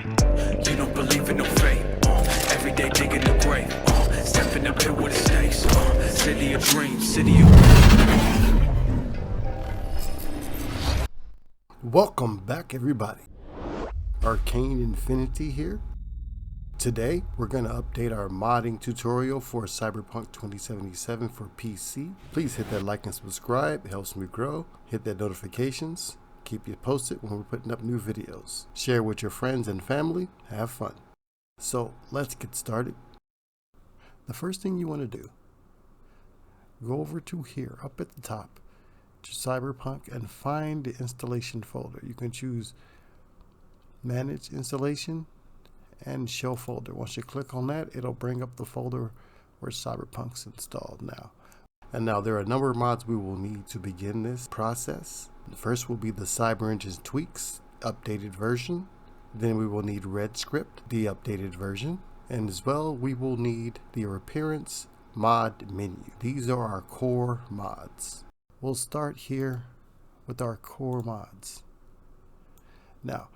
You don't believe in no fate. Every day digging the grave. Step in the pit with the stakes. City of dreams, city of... Welcome back, everybody. Arkane Infinity here. Today, we're going to update our modding tutorial for Cyberpunk 2077 for PC. Please hit that like and subscribe. It helps me grow. Hit that notifications. Keep you posted when we're putting up new videos. Share with your friends and family. Have fun. So, let's get started. The first thing you want to do, go over to here, up at the top, to Cyberpunk, and find the installation folder. You can choose Manage Installation and Show Folder. Once you click on that, it'll bring up the folder where Cyberpunk's installed now. And now there are a number of mods we will need to begin this process. The first will be the CyberEngine Tweaks updated version. Then we will need redscript, the updated version. And as well, we will need the appearance mod menu. These are our core mods. We'll start here with our core mods. Now,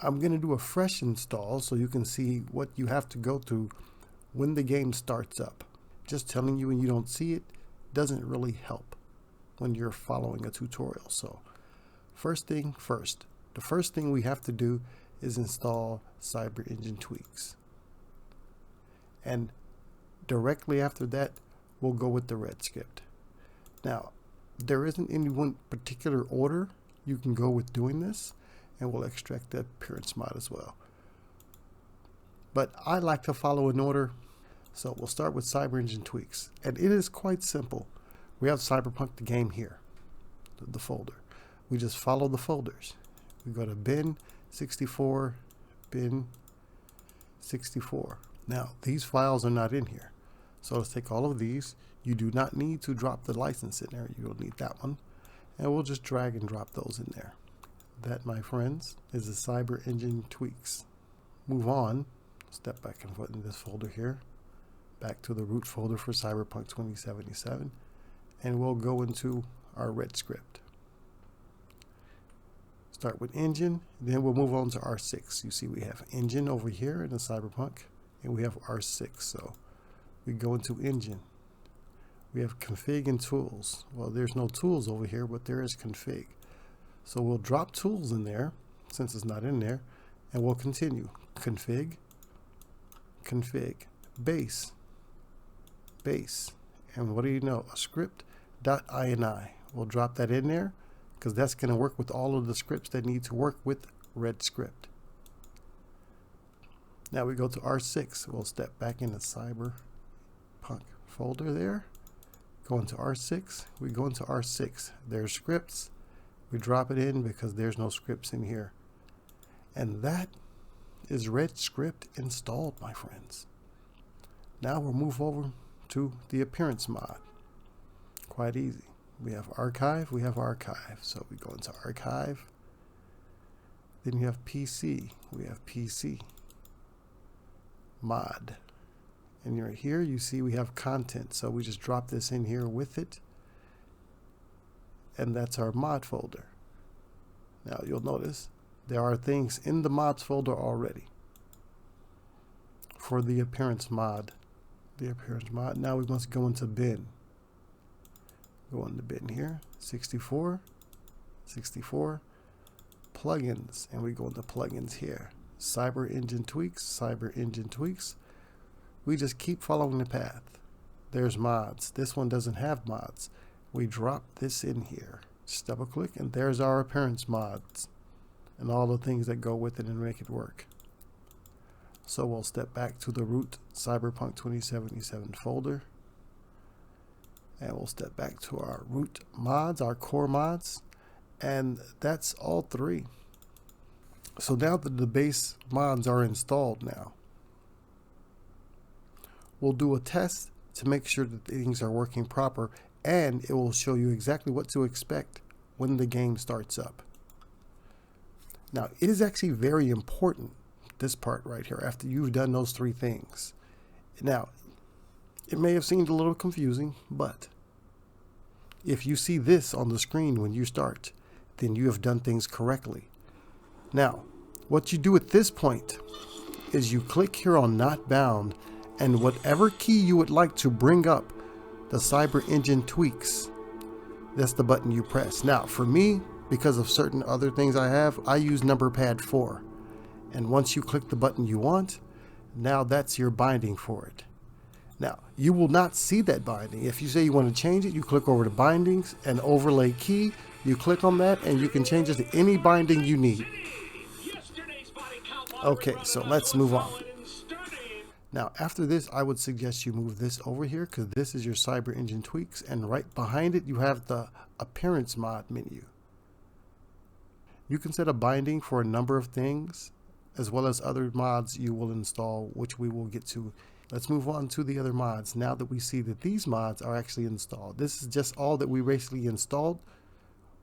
I'm going to do a fresh install so you can see what you have to go through when the game starts up. Just telling you when you don't see it doesn't really help when you're following a tutorial. So first thing first, the first thing we have to do is install CyberEngine Tweaks. And directly after that, we'll go with the redscript. Now, there isn't any one particular order you can go with doing this, and we'll extract the appearance mod as well. But I like to follow an order, so we'll start with CyberEngine Tweaks. And it is quite simple. We have Cyberpunk the game here, the folder. We just follow the folders. We go to bin 64, bin 64. Now, these files are not in here. So let's take all of these. You do not need to drop the license in there. You'll need that one. And we'll just drag and drop those in there. That, my friends, is the CyberEngine Tweaks. Move on. Step back and put in this folder here. Back to the root folder for Cyberpunk 2077. And we'll go into our redscript. Start with engine. Then we'll move on to R6. You see we have engine over here in the Cyberpunk. And we have R6. So we go into engine. We have config and tools. Well, there's no tools over here, but there is config. So we'll drop tools in there, since it's not in there, and we'll continue. Config, config, base, base, and what do you know? A script.ini. We'll drop that in there, because that's going to work with all of the scripts that need to work with redscript. Now we go to R6. We'll step back in the Cyberpunk folder there. Go into R6. We go into R6. There's scripts. We drop it in because there's no scripts in here. And that is redscript installed, my friends. Now we'll move over to the appearance mod. Quite easy. We have archive, we have archive. So we go into archive. Then you have PC. We have PC. Mod. And right here you see we have content. So we just drop this in here with it. And that's our mod folder. Now you'll notice there are things in the mods folder already for the appearance mod. The appearance mod. Now we must go into bin. Go into bin here. 64, 64, plugins, and we go into plugins here. CyberEngine Tweaks, CyberEngine Tweaks. We just keep following the path. There's mods. This one doesn't have mods. We drop this in here. Just double click and there's our appearance mods and all the things that go with it and make it work. So we'll step back to the root Cyberpunk 2077 folder. And we'll step back to our root mods, our core mods. And that's all three. So now that the base mods are installed now, we'll do a test to make sure that things are working proper, and it will show you exactly what to expect when the game starts up. Now, it is actually very important, this part right here, after you've done those three things. Now, it may have seemed a little confusing, but if you see this on the screen when you start, then you have done things correctly. Now, What you do at this point is you click here on Not Bound, and whatever key you would like to bring up the Cyber Engine tweaks, that's the button you press. Now for me, because of certain other things I have, I use number pad 4. And once you click the button you want, now that's your binding for it. Now, you will not see that binding. If you say you want to change it, you click over to bindings and overlay key. You click on that and you can change it to any binding you need. Okay, so let's move on. Now, after this, I would suggest you move this over here because this is your Cyber Engine tweaks, and right behind it, you have the appearance mod menu. You can set a binding for a number of things, as well as other mods you will install, which we will get to. Let's move on to the other mods now that we see that these mods are actually installed. This is just all that we basically installed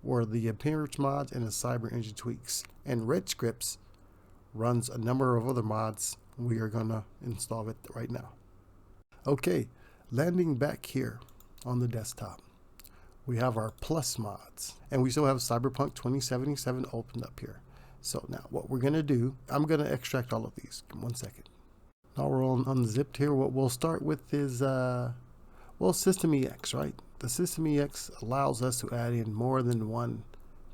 were the appearance mods and the Cyber Engine tweaks. And redscript runs a number of other mods. We are gonna install it right now. Okay, landing back here on the desktop, we have our plus mods, and we still have Cyberpunk 2077 opened up here. So now what we're gonna do, I'm gonna extract all of these. Give me 1 second. Now we're all unzipped here. What we'll start with is, well, System EX, right? The System EX allows us to add in more than one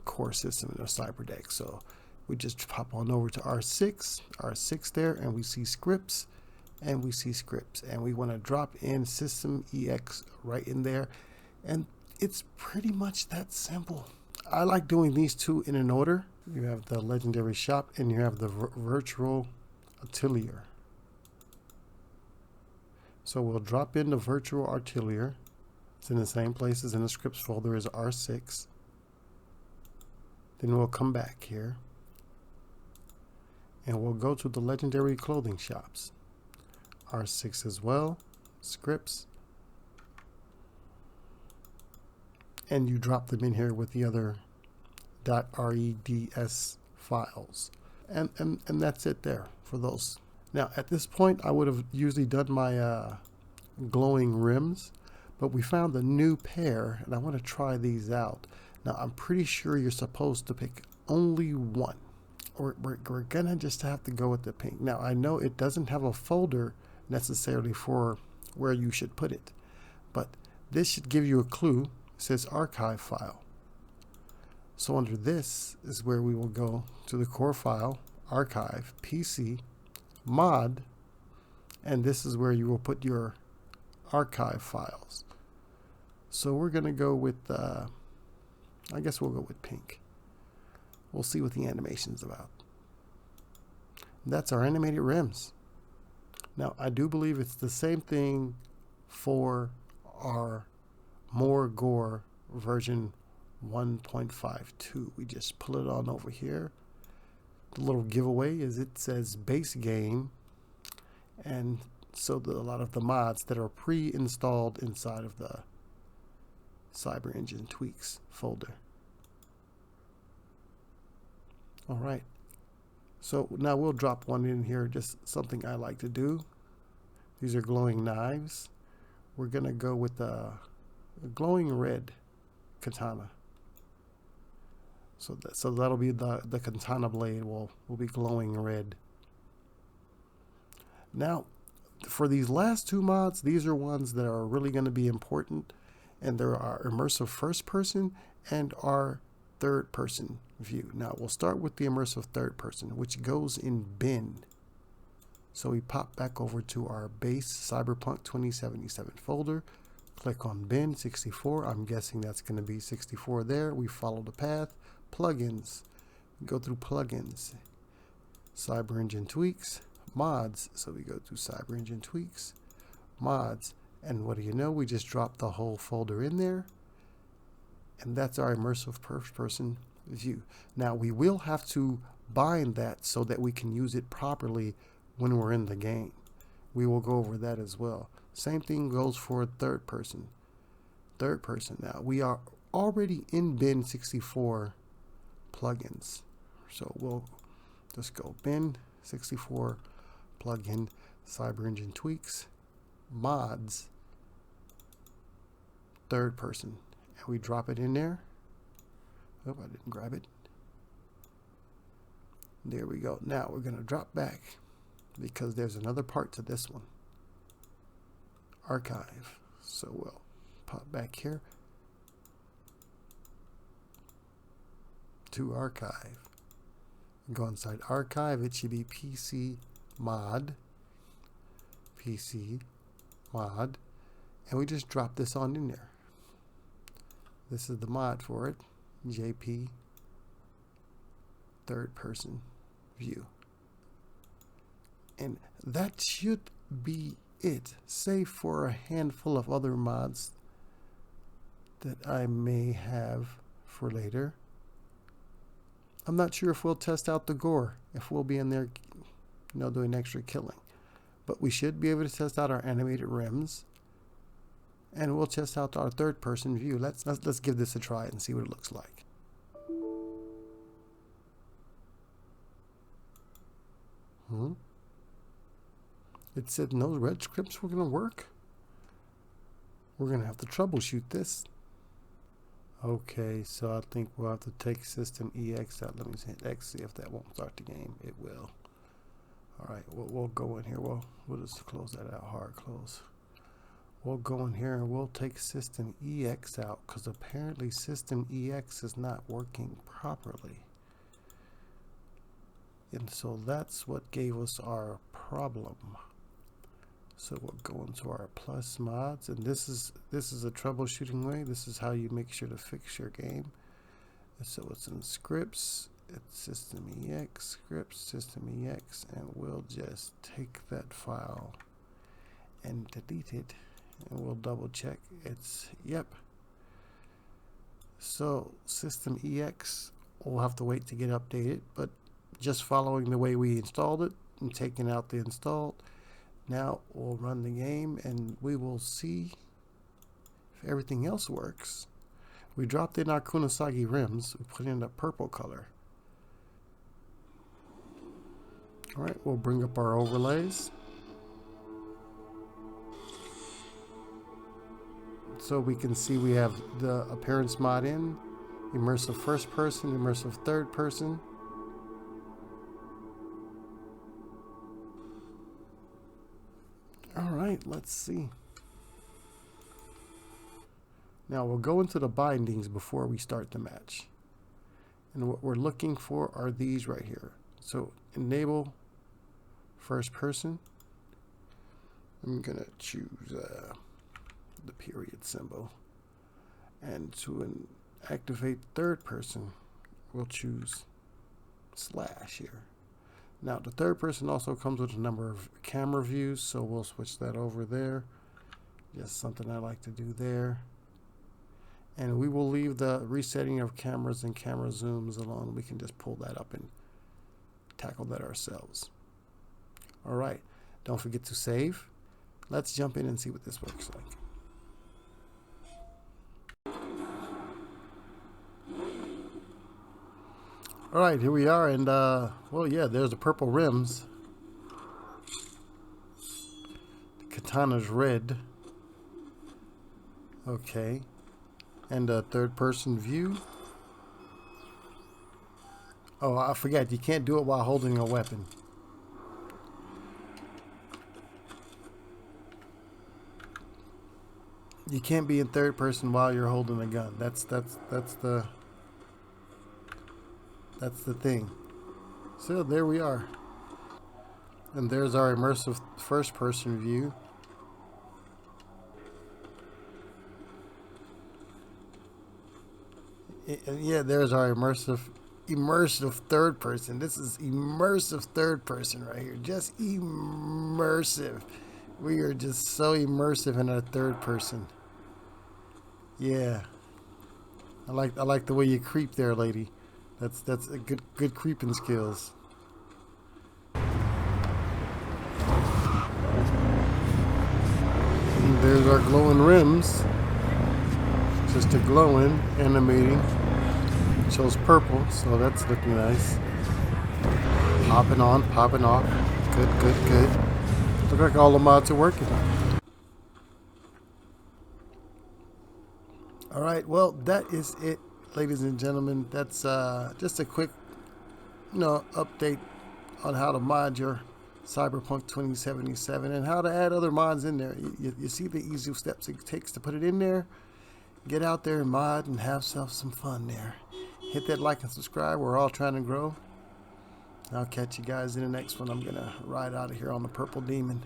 core system in our cyber deck. So we just pop on over to R6 there, and we see scripts, and we want to drop in System EX right in there. And it's pretty much that simple. I like doing these two in an order. You have the Legendary Shop and you have the Virtual Atelier. So we'll drop in the Virtual Atelier. It's in the same place as in the scripts folder as R6. Then we'll come back here and we'll go to the Legendary Clothing Shops. R6 as well, scripts. And you drop them in here with the other .reds files. And that's it there for those. Now at this point I would have usually done my glowing rims, but we found a new pair and I want to try these out. Now I'm pretty sure you're supposed to pick only one. We're gonna just have to go with the pink. Now I know it doesn't have a folder necessarily for where you should put it, but this should give you a clue. It says archive file. So under this is where we will go to the core file, archive, PC, mod, and this is where you will put your archive files. So we're going to go with, I guess we'll go with pink. We'll see what the animation is about. That's our animated rims. Now, I do believe it's the same thing for our More Gore version 1.52. We just pull it on over here. The little giveaway is it says base game, and so a lot of the mods that are pre-installed inside of the Cyber Engine tweaks folder. All right, so now we'll drop one in here, just something I like to do. These are glowing knives. We're gonna go with a glowing red katana. So that'll be the katana blade will be glowing red. Now, for these last two mods, these are ones that are really going to be important, and there are immersive first person and our third person view. Now we'll start with the immersive third person, which goes in bin. So we pop back over to our base Cyberpunk 2077 folder, click on bin 64. I'm guessing that's going to be 64 there. We follow the path. Plugins, go through plugins, Cyber Engine tweaks, mods. So we go to Cyber Engine tweaks, mods, and what do you know? We just dropped the whole folder in there, and that's our immersive first person view. Now we will have to bind that so that we can use it properly when we're in the game. We will go over that as well. Same thing goes for third person. Third person. Now we are already in bin 64 plugins, so we'll just go bin 64 plugin Cyber Engine tweaks, mods, third person, and we drop it in there. Oh, I didn't grab it. There we go. Now we're going to drop back because there's another part to this one. Archive. So we'll pop back here to archive. Go inside archive. It should be PC mod. PC mod. And we just drop this on in there. This is the mod for it. JP third person view. And that should be it, save for a handful of other mods that I may have for later. I'm not sure if we'll test out the Gore, if we'll be in there, doing extra killing. But we should be able to test out our animated rims, and we'll test out our third person view. Let's give this a try and see what it looks like. It said no red scripts were going to work. We're going to have to troubleshoot this. Okay, so I think we'll have to take system EX out. Let me hit X, see if that won't start the game. It will. All right, we'll go in here. We'll just close that out, hard close. We'll go in here and we'll take system EX out because apparently system EX is not working properly. And so that's what gave us our problem. So we'll go into our plus mods, and this is a troubleshooting way. This is how you make sure to fix your game. And so it's in scripts, it's system EX, scripts, system EX, and we'll just take that file and delete it, and we'll double check. It's yep. So system EX will have to wait to get updated, but just following the way we installed it and taking out the installed. Now we'll run the game and we will see if everything else works. We dropped in our Kusanagi rims. We put in a purple color. All right, we'll bring up our overlays. So we can see we have the appearance mod in, immersive first person, immersive third person. All right, let's see. Now we'll go into the bindings before we start the match. And what we're looking for are these right here. So enable first person. I'm gonna choose the period symbol. And to activate third person, we'll choose slash here. Now the third person also comes with a number of camera views, so we'll switch that over there. Just something I like to do there. And we will leave the resetting of cameras and camera zooms alone. We can just pull that up and tackle that ourselves. All right, don't forget to save. Let's jump in and see what this looks like. All right, here we are, and well, yeah, there's the purple rims. The Katanas red. Okay, and a third-person view. Oh, I forgot, you can't do it while holding a weapon. You can't be in third person while you're holding a gun. That's the thing. So there we are. And there's our immersive first person view. And yeah, there's our immersive third person. This is immersive third person right here. Just immersive. We are just so immersive in our third person. Yeah. I like the way you creep there, lady. That's a good creeping skills. And there's our glowing rims. Just a glowing, animating. It shows purple, so that's looking nice. Popping on, popping off. Good. Look like all the mods are working. All right, well, that is it, ladies and gentlemen. That's just a quick update on how to mod your Cyberpunk 2077 and how to add other mods in there. You see the easy steps it takes to put it in there. Get out there and mod and have yourself some fun there. Hit that like and subscribe. We're all trying to grow. I'll catch you guys in the next one. I'm gonna ride out of here on the Purple Demon.